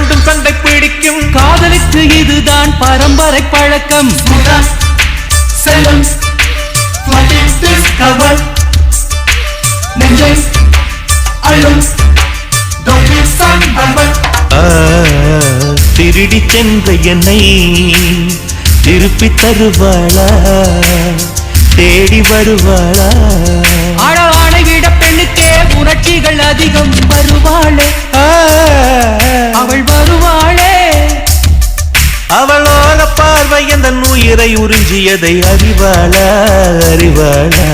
ரெண்டும் சண்டை பிடிக்கும். காதலுக்கு இதுதான் பரம்பரை பழக்கம். செல்லும் நெஞ்சை அள்ளும் திருடி சென்ற என்னை திருப்பி தருவாளா, தேடி வருவாளா? ஆடவானை விட பெண்ணுக்கே உணர்ச்சிகள் அதிகம். வருவாளே அவள் வருவாளே. அவளோட பார்வை எந்த உயிரை உறிஞ்சியதை அறிவாளா அறிவாளா?